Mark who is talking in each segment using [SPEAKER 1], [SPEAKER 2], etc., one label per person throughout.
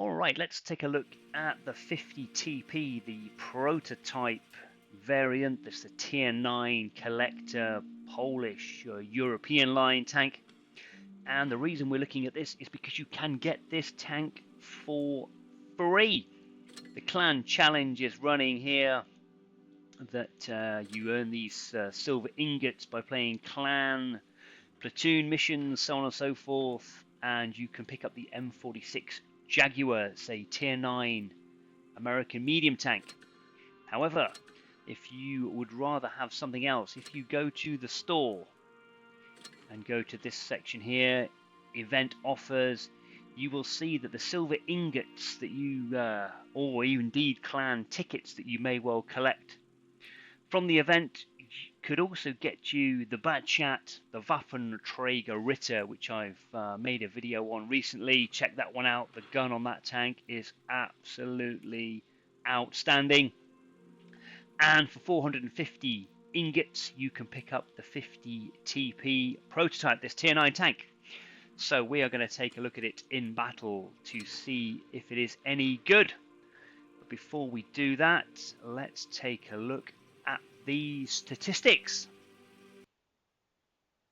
[SPEAKER 1] Alright, let's take a look at the 50TP, the prototype variant. This is the Tier 9 collector Polish European line tank. And the reason we're looking at this is because you can get this tank for free. The clan challenge is running here that you earn these silver ingots by playing clan, platoon missions, so on and so forth, and you can pick up the M46 Jaguar. It's a Tier 9 American medium tank. However, if you would rather have something else, if you go to the store and go to this section here, event offers, you will see that the silver ingots that you, or indeed clan tickets that you may well collect from the event, could also get you the Batchat, the Waffenträger Ritter, which I've made a video on recently. Check that one out. The gun on that tank is absolutely outstanding. And for 450 ingots, you can pick up the 50 TP prototype, this Tier 9 tank. So we are going to take a look at it in battle to see if it is any good. But before we do that, let's take a look at the statistics.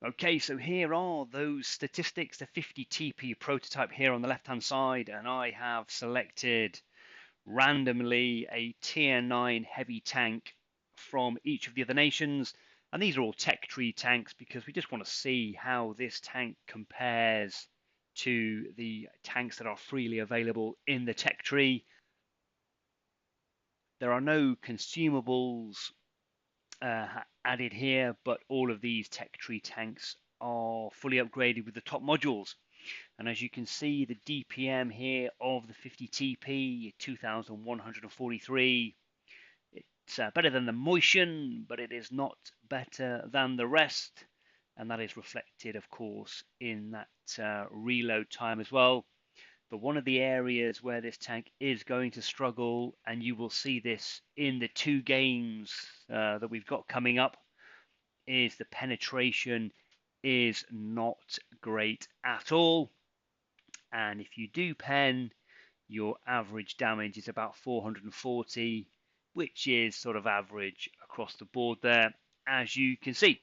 [SPEAKER 1] Okay, so here are those statistics, the 50 TP prototype here on the left hand side, and I have selected randomly a Tier 9 heavy tank from each of the other nations, and these are all tech tree tanks because we just want to see how this tank compares to the tanks that are freely available in the tech tree. There are no consumables added here, but all of these tech tree tanks are fully upgraded with the top modules. And as you can see, the DPM here of the 50TP, 2143, it's better than the Motion, but it is not better than the rest. And that is reflected, of course, in that reload time as well. But one of the areas where this tank is going to struggle, and you will see this in the 2 games that we've got coming up, is the penetration is not great at all. And if you do pen, your average damage is about 440, which is sort of average across the board there, as you can see.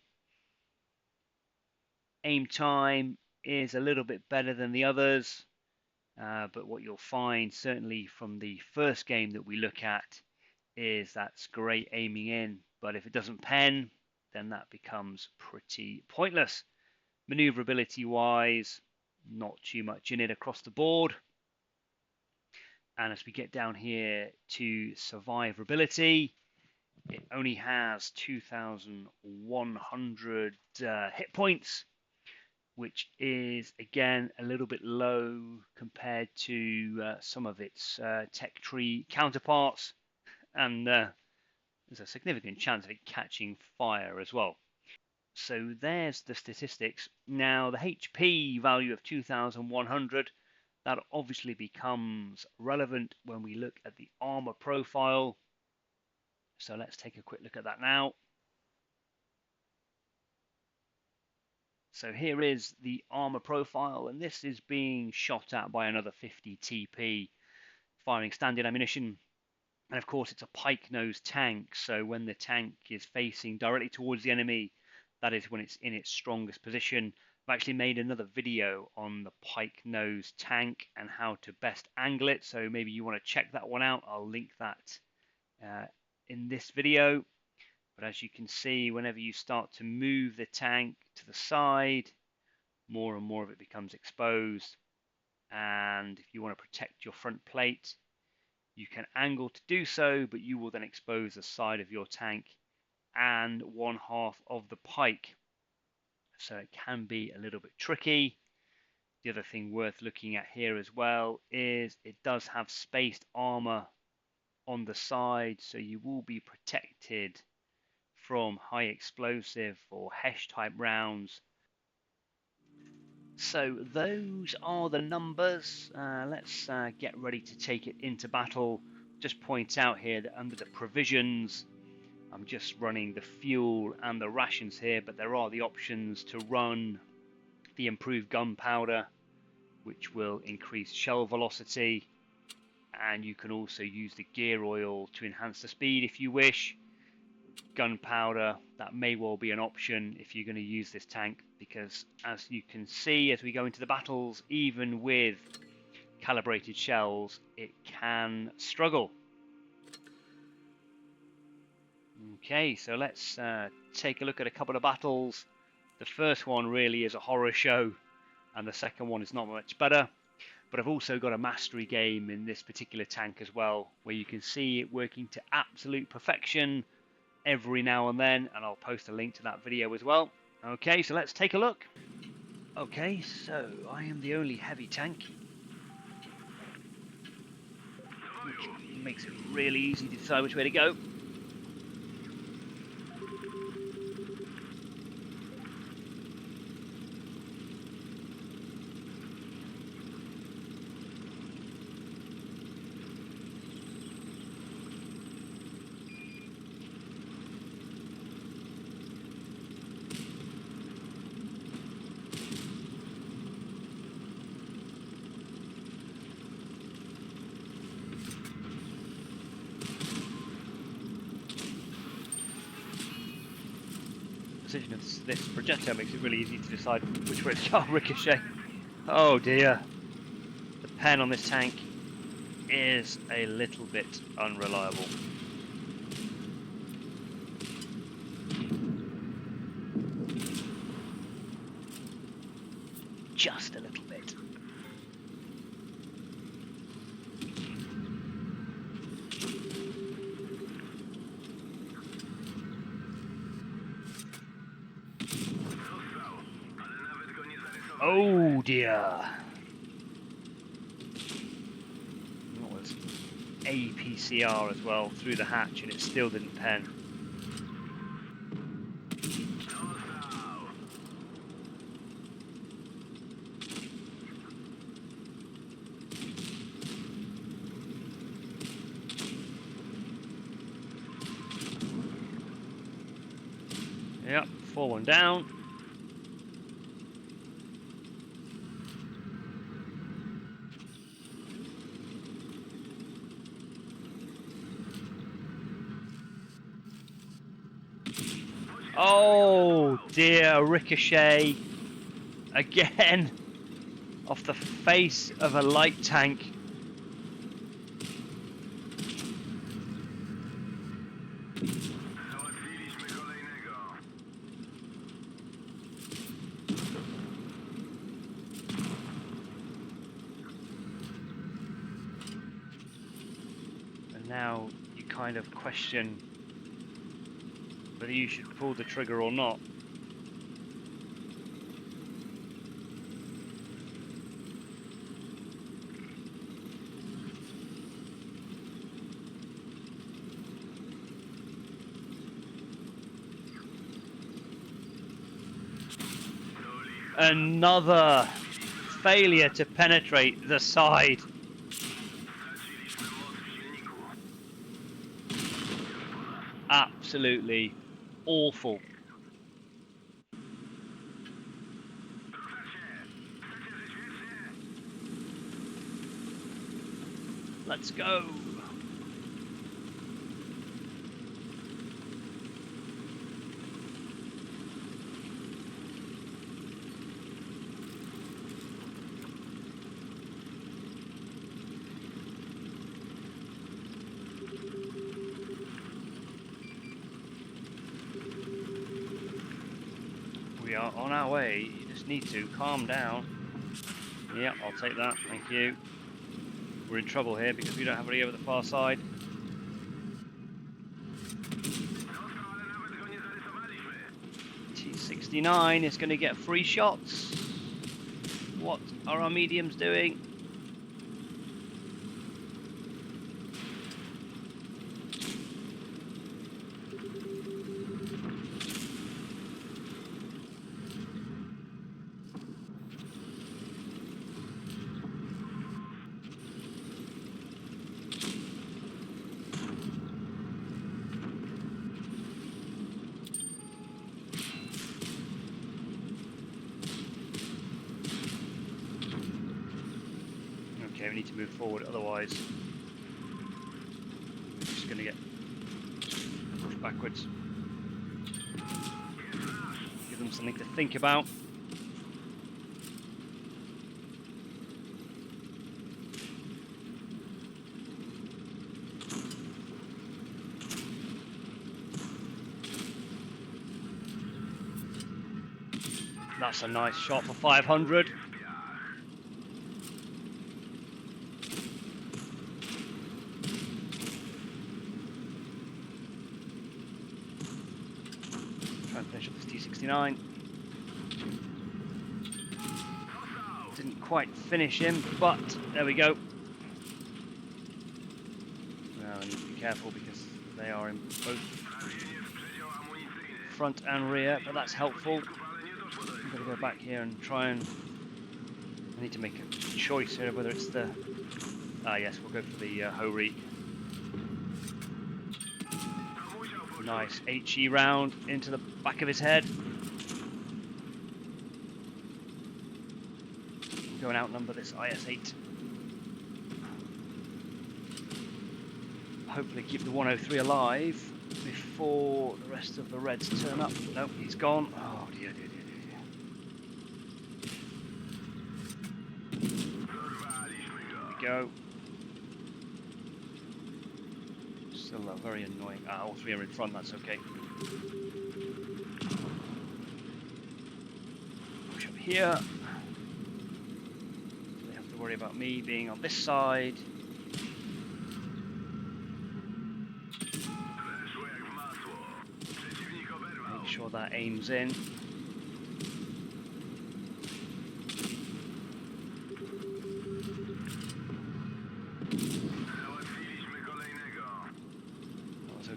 [SPEAKER 1] Aim time is a little bit better than the others. But what you'll find, certainly from the first game that we look at, is that's great aiming in. But if it doesn't pen, then that becomes pretty pointless. Maneuverability wise, not too much in it across the board. And as we get down here to survivability, it only has 2,100 hit points, which is, again, a little bit low compared to some of its tech tree counterparts. And there's a significant chance of it catching fire as well. So there's the statistics. Now, the HP value of 2,100, that obviously becomes relevant when we look at the armor profile. So let's take a quick look at that now. So here is the armor profile, and this is being shot at by another 50 TP, firing standard ammunition. And of course, it's a pike nose tank, so when the tank is facing directly towards the enemy, that is when it's in its strongest position. I've actually made another video on the pike nose tank and how to best angle it, so maybe you want to check that one out. I'll link that in this video. But as you can see, whenever you start to move the tank to the side, more and more of it becomes exposed. And if you want to protect your front plate, you can angle to do so, but you will then expose the side of your tank and one half of the pike. So it can be a little bit tricky. The other thing worth looking at here as well is it does have spaced armor on the side, so you will be protected from high explosive or HESH type rounds. So those are the numbers. Let's get ready to take it into battle. Just point out here that under the provisions, I'm just running the fuel and the rations here, but there are the options to run the improved gunpowder, which will increase shell velocity, and you can also use the gear oil to enhance the speed if you wish. Gunpowder, that may well be an option if you're going to use this tank, because as you can see as we go into the battles, even with calibrated shells, it can struggle. Okay, so let's take a look at a couple of battles. The first one really is a horror show, and the second one is not much better. But I've also got a mastery game in this particular tank as well, where you can see it working to absolute perfection every now and then, and I'll post a link to that video as well. Okay, so let's take a look. Okay, so I am the only heavy tank, which makes it really easy to decide which way to go. Position of this projectile makes it really easy to decide which way to go. Ricochet. Oh dear. The pen on this tank is a little bit unreliable. Just a little bit. Oh dear. That was APCR as well through the hatch, and it still didn't pen. Yep, 4-1 down. Oh dear, ricochet again off the face of a light tank. And now you kind of question whether you should pull the trigger or not. Another failure to penetrate the side. Absolutely awful. Let's go. We are on our way. You just need to calm down. Yeah, I'll take that. Thank you. We're in trouble here because we don't have any over the far side. T69 is going to get free shots. What are our mediums doing? Okay, we need to move forward, otherwise just going to get pushed backwards. Give them something to think about. That's a nice shot for 500. Try and finish up this T69. Didn't quite finish him, but there we go. Now I need to be careful because they are in both front and rear, but that's helpful. I'm going to go back here and try and... I need to make a choice here whether it's the... yes, we'll go for the Ho-Reek. Nice HE round into the back of his head. Go and outnumber this IS-8. Hopefully keep the 103 alive before the rest of the Reds turn up. Nope, he's gone. Oh dear, dear, dear, dear. Go. Still very annoying. All three are in front, that's okay. Push up here. They have to worry about me being on this side. Make sure that aims in.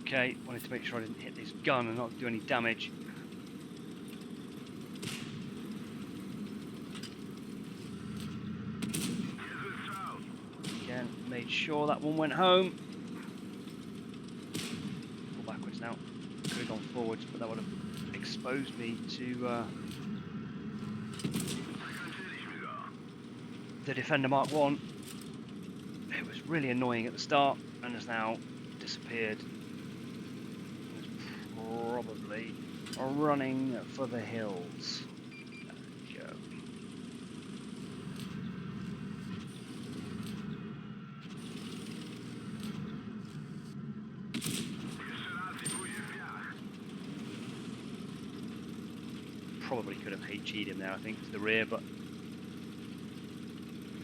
[SPEAKER 1] Okay, wanted to make sure I didn't hit this gun and not do any damage. Again, made sure that one went home. Pull backwards now. Could have gone forwards, but that would have exposed me to the Defender Mark 1. It was really annoying at the start and has now disappeared. Probably running for the hills. There we go. Probably could have HE'd him there, I think, to the rear, but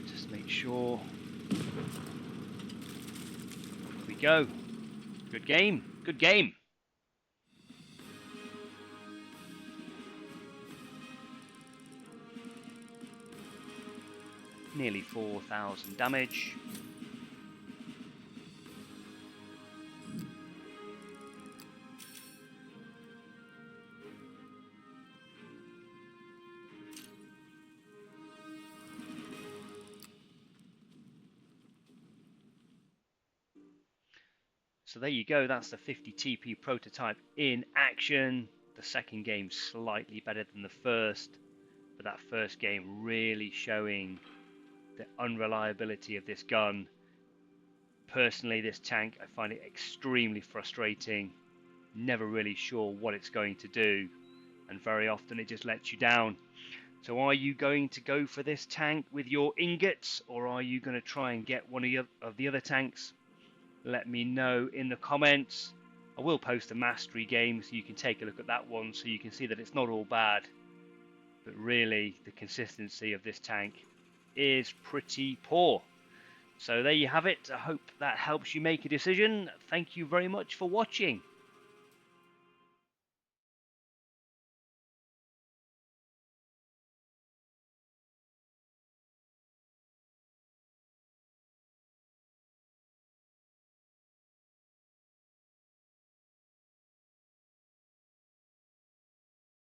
[SPEAKER 1] just make sure. There we go. Good game. Good game. Nearly 4,000 damage. So there you go, that's the 50 TP prototype in action. The second game slightly better than the first, but that first game really showing the unreliability of this gun. Personally, this tank, I find it extremely frustrating. Never really sure what it's going to do, and very often it just lets you down. So are you going to go for this tank with your ingots, or are you going to try and get one of the other tanks? Let me know in the comments. I will post a mastery game so you can take a look at that one, so you can see that it's not all bad, but really the consistency of this tank is pretty poor. So there you have it. I hope that helps you make a decision. Thank you very much for watching.